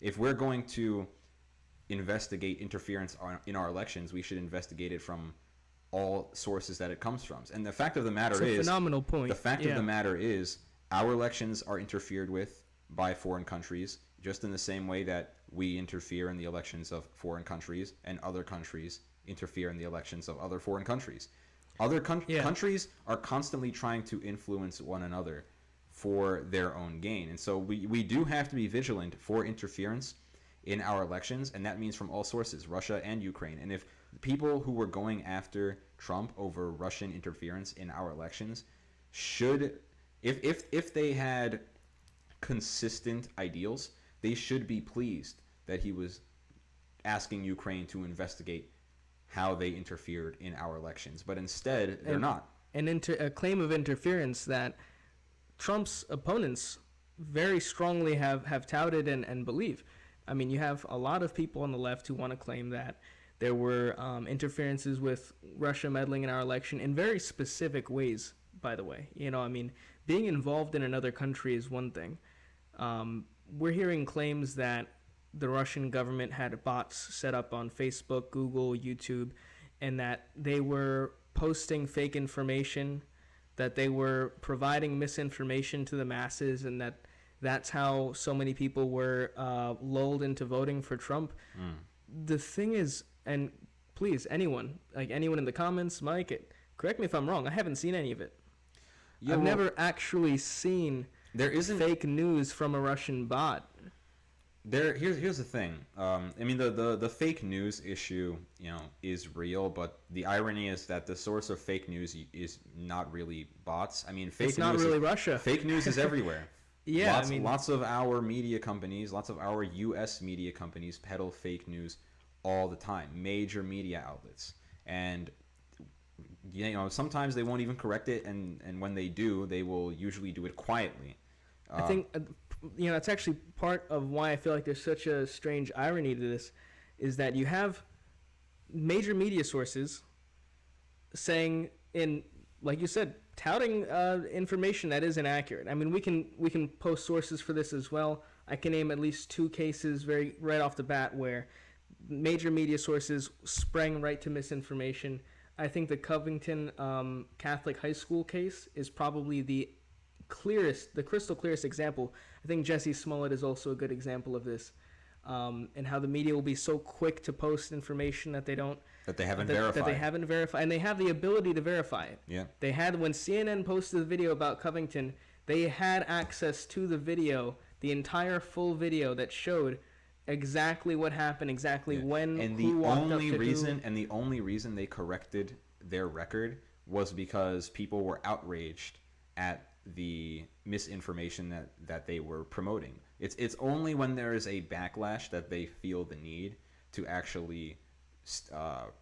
If we're going to investigate interference in our elections, we should investigate it from all sources that it comes from. And the fact of the matter is, phenomenal point. The fact of the matter is, our elections are interfered with by foreign countries, just in the same way that we interfere in the elections of foreign countries, and other countries interfere in the elections of other foreign countries. Other countries are constantly trying to influence one another for their own gain. And so we do have to be vigilant for interference in our elections, and that means from all sources, Russia and Ukraine. And if people who were going after Trump over Russian interference in our elections should, if they had consistent ideals, they should be pleased that he was asking Ukraine to investigate how they interfered in our elections. But instead, they're not. A claim of interference that Trump's opponents very strongly have touted and believe. I mean, you have a lot of people on the left who want to claim that there were interferences with Russia meddling in our election in very specific ways, by the way. You know, I mean, being involved in another country is one thing. We're hearing claims that the Russian government had bots set up on Facebook, Google, YouTube, and that they were posting fake information, that they were providing misinformation to the masses, and that's how so many people were lulled into voting for Trump. The thing is, and please, anyone in the comments, Mike, correct me if I'm wrong, I haven't seen any of it. I've never actually seen fake news from a Russian bot. Here's the thing. I mean, the fake news issue, is real, but the irony is that the source of fake news is not really bots. I mean, it's not really Russia. Fake news is everywhere. Yeah, lots of our media companies, lots of our U.S. media companies peddle fake news all the time. Major media outlets, and sometimes they won't even correct it, and when they do, they will usually do it quietly. I think it's actually part of why I feel like there's such a strange irony to this, is that you have major media sources saying, like you said, touting information that is inaccurate. I mean, we can post sources for this as well. I can name at least 2 cases right off the bat where major media sources sprang right to misinformation. I think the Covington Catholic High School case is probably the crystal clearest example. I think Jesse Smollett is also a good example of this, and how the media will be so quick to post information that they haven't verified, and they have the ability to verify it. Yeah, they had, when CNN posted the video about Covington, they had access to the video, the entire full video that showed exactly what happened, exactly when, and who walked up to who. And the only reason they corrected their record was because people were outraged at the misinformation that they were promoting. It's only when there is a backlash that they feel the need to actually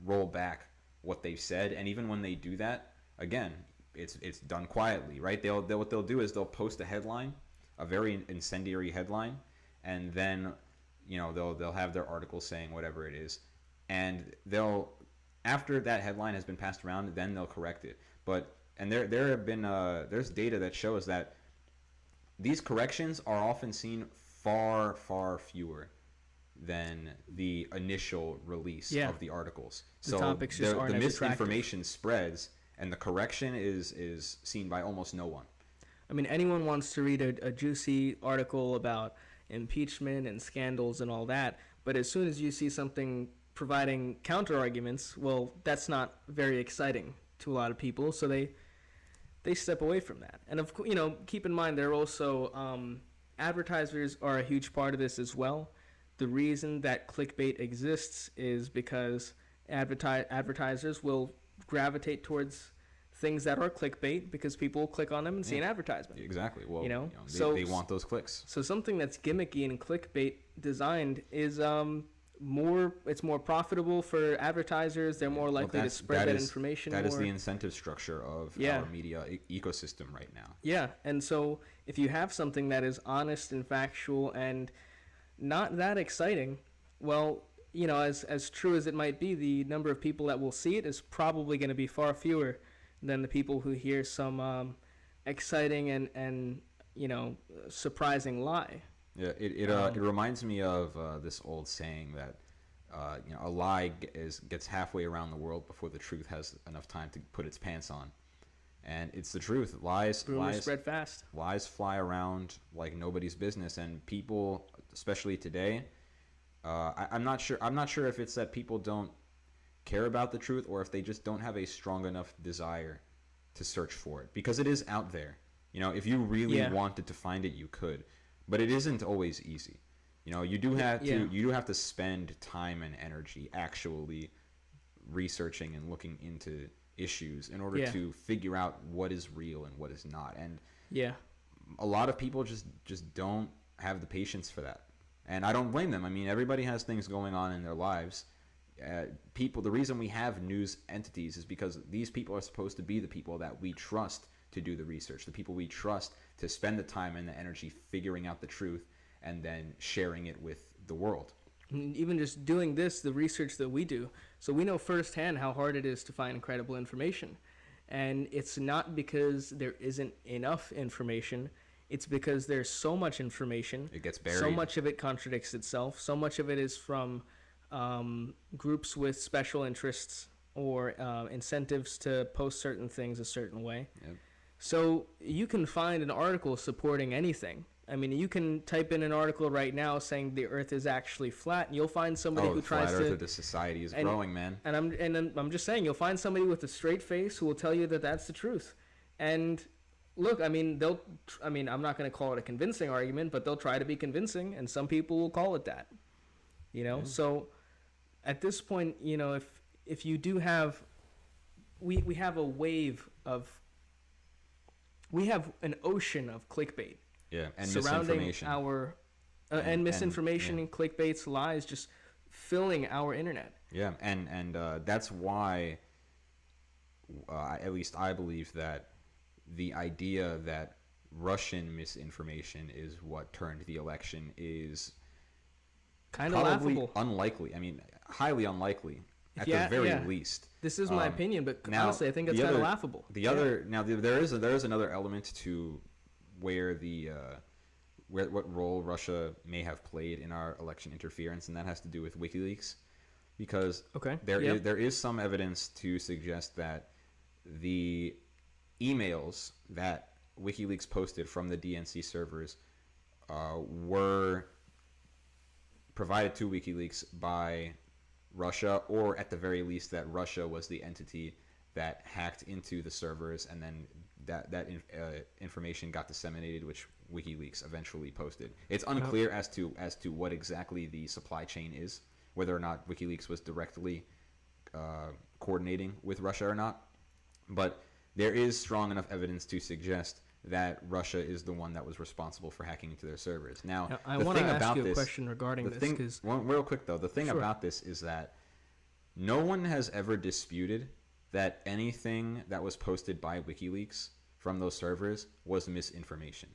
roll back what they've said. And even when they do that, again, it's done quietly, right? What they'll do is they'll post a headline, a very incendiary headline, and then they'll have their article saying whatever it is, and after that headline has been passed around, then they'll correct it. And there have been there's data that shows that these corrections are often seen far, far fewer than the initial release of the articles. The topics just aren't the as misinformation spreads, and the correction is seen by almost no one. I mean, anyone wants to read a juicy article about impeachment and scandals and all that, but as soon as you see something providing counter arguments, well, that's not very exciting to a lot of people, so they step away from that. And of course, keep in mind, there are also advertisers are a huge part of this as well. The reason that clickbait exists is because advertisers will gravitate towards things that are clickbait because people will click on them and see an advertisement. Exactly. Well, they want those clicks. So something that's gimmicky and clickbait designed is it's more profitable for advertisers. They're more likely to spread that information. That is the incentive structure of our media ecosystem right now. Yeah, and so if you have something that is honest and factual and not that exciting, well, as true as it might be, the number of people that will see it is probably going to be far fewer than the people who hear some exciting and surprising lie. Yeah, it reminds me of this old saying that a lie gets halfway around the world before the truth has enough time to put its pants on, and it's the truth. Rumors spread fast. Lies fly around like nobody's business, and people, especially today, I'm not sure. I'm not sure if it's that people don't care about the truth or if they just don't have a strong enough desire to search for it, because it is out there. If you really wanted to find it, you could. But it isn't always easy. You do have to spend time and energy actually researching and looking into issues in order to figure out what is real and what is not. And a lot of people just don't have the patience for that. And I don't blame them. I mean, everybody has things going on in their lives. The reason we have news entities is because these people are supposed to be the people that we trust to do the research, the people we trust to spend the time and the energy figuring out the truth and then sharing it with the world. Even just doing the research that we do, so we know firsthand how hard it is to find credible information. And it's not because there isn't enough information, it's because there's so much information. It gets buried. So much of it contradicts itself. So much of it is from groups with special interests or incentives to post certain things a certain way. Yep. So you can find an article supporting anything. I mean, you can type in an article right now saying the Earth is actually flat, and you'll find somebody who tries to. Flat Earth of the society is growing, man. And I'm just saying, you'll find somebody with a straight face who will tell you that that's the truth. And look, I mean, I'm not going to call it a convincing argument, but they'll try to be convincing, and some people will call it that. So at this point, if you do have, we have a wave of. We have an ocean of clickbait. Yeah, and surrounding misinformation. And misinformation and clickbaits, lies, just filling our internet. Yeah, and that's why, at least I believe that the idea that Russian misinformation is what turned the election is kind of laughable. Unlikely. I mean, highly unlikely. At the very least. This is my opinion, but honestly, I think it's kind of laughable. There is another element to where what role Russia may have played in our election interference, and that has to do with WikiLeaks, because there is some evidence to suggest that the emails that WikiLeaks posted from the DNC servers were provided to WikiLeaks by Russia, or at the very least that Russia was the entity that hacked into the servers, and then that information got disseminated, which WikiLeaks eventually posted. It's unclear as to what exactly the supply chain is, whether or not WikiLeaks was directly coordinating with Russia or not, but there is strong enough evidence to suggest that Russia is the one that was responsible for hacking into their servers. Now I want to ask you a question regarding this. Real quick, though, the thing about this is that no one has ever disputed that anything that was posted by WikiLeaks from those servers was misinformation.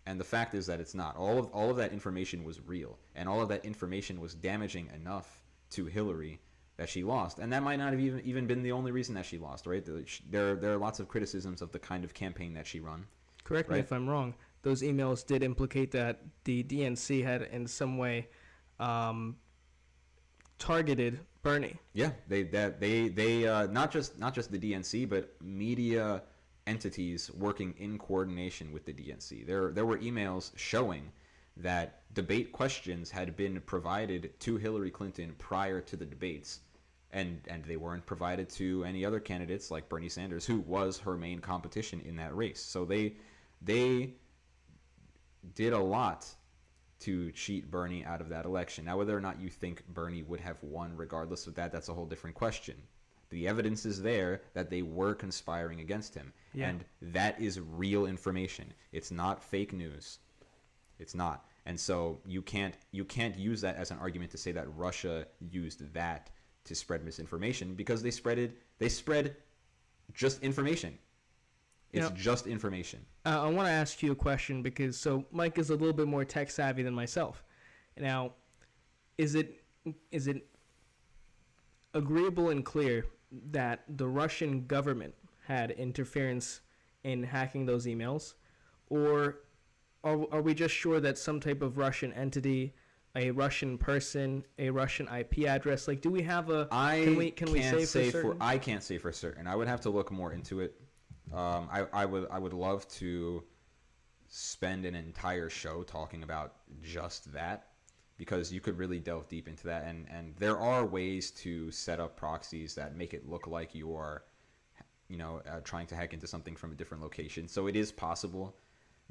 And the fact is that it's not. All of that information was real, and all of that information was damaging enough to Hillary that she lost. And that might not have even been the only reason that she lost, right? There are lots of criticisms of the kind of campaign that she run. Correct me if I'm wrong. Those emails did implicate that the DNC had in some way targeted Bernie. Yeah, they not just the DNC, but media entities working in coordination with the DNC. There were emails showing that debate questions had been provided to Hillary Clinton prior to the debates, and they weren't provided to any other candidates like Bernie Sanders, who was her main competition in that race. So they did a lot to cheat Bernie out of that election. Now, whether or not you think Bernie would have won regardless of that, that's a whole different question. The evidence is there that they were conspiring against him, and that is real information. It's not fake news. It's not. And so you can't use that as an argument to say that Russia used that to spread misinformation, because they spread just information. It's just information. I want to ask you a question, because Mike is a little bit more tech savvy than myself. Now, is it agreeable and clear that the Russian government had interference in hacking those emails, or are we just sure that some type of Russian entity, a Russian person, a Russian IP address? Like, do we have a? Can we say for certain? I can't say for certain. I would have to look more into it. I would love to spend an entire show talking about just that, because you could really delve deep into that, and there are ways to set up proxies that make it look like you are, trying to hack into something from a different location. So it is possible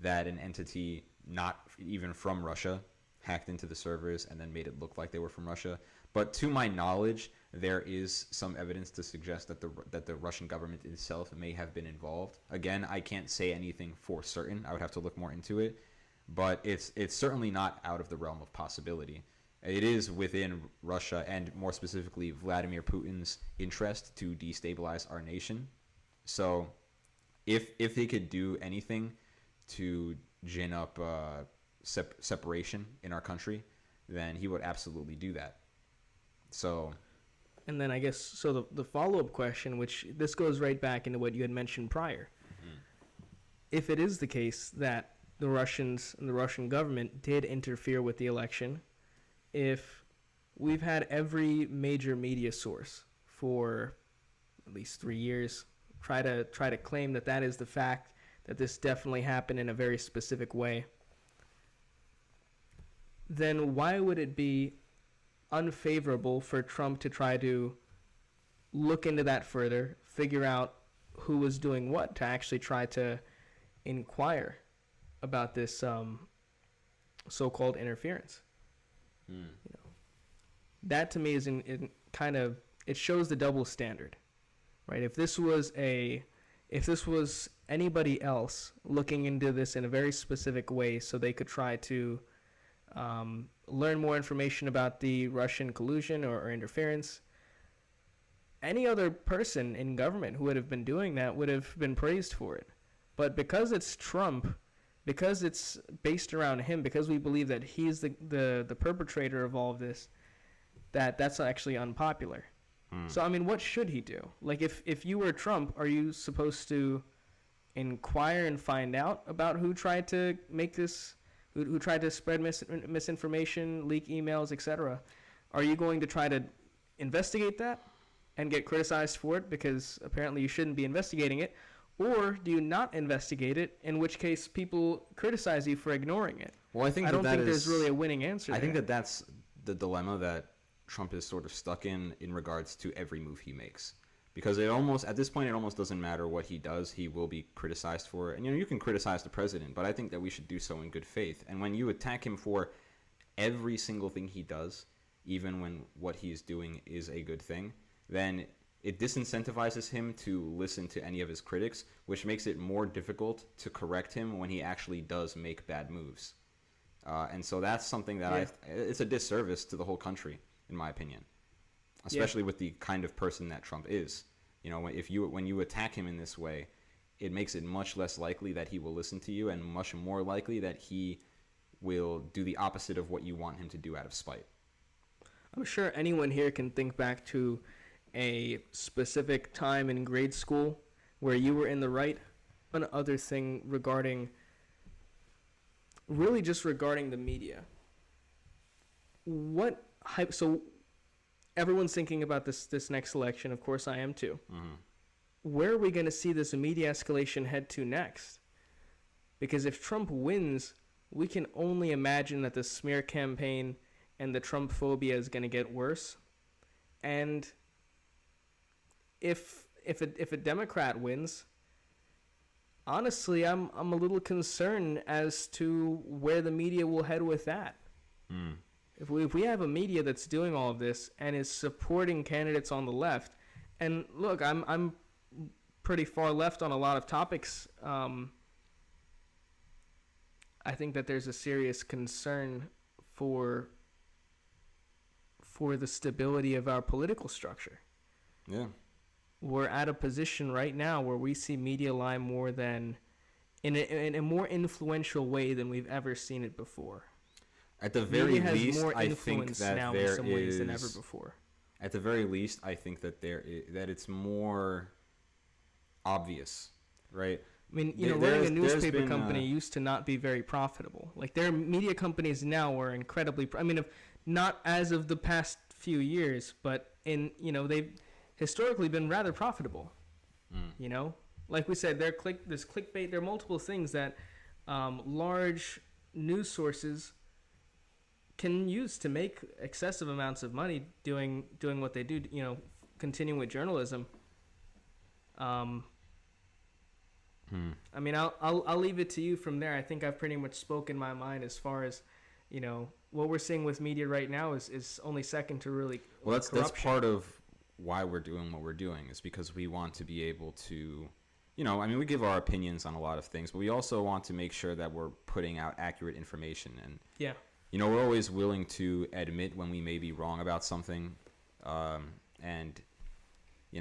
that an entity not even from Russia hacked into the servers and then made it look like they were from Russia. But to my knowledge, there is some evidence to suggest that the Russian government itself may have been involved. Again, I can't say anything for certain. I would have to look more into it, but it's certainly not out of the realm of possibility. It is within Russia, and more specifically Vladimir Putin's interest, to destabilize our nation. So if they could do anything to gin up separation in our country, then he would absolutely do that. So, and then I guess, so the follow-up question, which this goes right back into what you had mentioned prior. Mm-hmm. If it is the case that the Russians and the Russian government did interfere with the election, if we've had every major media source for at least 3 years try to claim that is the fact, that this definitely happened in a very specific way, then why would it be unfavorable for Trump to try to look into that further, figure out who was doing what, to actually try to inquire about this so-called interference? That to me is in kind of, it shows the double standard, right? If this was anybody else looking into this in a very specific way so they could try to learn more information about the Russian collusion or interference, any other person in government who would have been doing that would have been praised for it. But because it's Trump, because it's based around him, because we believe that he's the perpetrator of all of this, that's actually unpopular. So, I mean, what should he do? Like, if you were Trump, are you supposed to inquire and find out about who tried to make this, who tried to spread misinformation, leak emails, etc.? Are you going to try to investigate that and get criticized for it because apparently you shouldn't be investigating it? Or do you not investigate it, in which case people criticize you for ignoring it? Well, I don't think there's really a winning answer there. I think that's the dilemma that Trump is sort of stuck in regards to every move he makes. Because at this point, it almost doesn't matter what he does, he will be criticized for it. And you can criticize the president, but I think that we should do so in good faith. And when you attack him for every single thing he does, even when what he's doing is a good thing, then it disincentivizes him to listen to any of his critics, which makes it more difficult to correct him when he actually does make bad moves. And so that's something that it's a disservice to the whole country, in my opinion, especially with the kind of person that Trump is. When you attack him in this way, it makes it much less likely that he will listen to you, and much more likely that he will do the opposite of what you want him to do out of spite. I'm sure anyone here can think back to a specific time in grade school where you were in the right. One other thing regarding the media. So everyone's thinking about this next election. Of course, I am too. Mm-hmm. Where are we going to see this media escalation head to next? Because if Trump wins, we can only imagine that the smear campaign and the Trump phobia is going to get worse. And if a Democrat wins, honestly, I'm a little concerned as to where the media will head with that. If we have a media that's doing all of this and is supporting candidates on the left, and look, I'm pretty far left on a lot of topics. I think that there's a serious concern for the stability of our political structure. Yeah. We're at a position right now where we see media lie more than in a more influential way than we've ever seen it before. At the very least, I think that now there in some ways is than ever before. At the very least, I think that that it's more obvious, right? I mean, There- running a there's newspaper been, company used to not be very profitable. Like, their media companies now are incredibly. I mean, not as of the past few years, but they've historically been rather profitable. You know, like we said, there's clickbait. There are multiple things that large news sources can use to make excessive amounts of money doing what they do. Continuing with journalism. I mean, I'll leave it to you from there. I think I've pretty much spoken my mind as far as, what we're seeing with media right now is only second to really. Well, that's part of why we're doing what we're doing, is because we want to be able to, I mean, we give our opinions on a lot of things, but we also want to make sure that we're putting out accurate information. And yeah, we're always willing to admit when we may be wrong about something, and we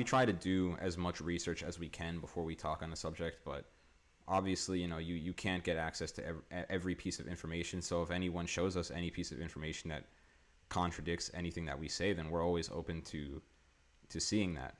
try to do as much research as we can before we talk on a subject, but obviously, you can't get access to every piece of information. So if anyone shows us any piece of information that contradicts anything that we say, then we're always open to seeing that.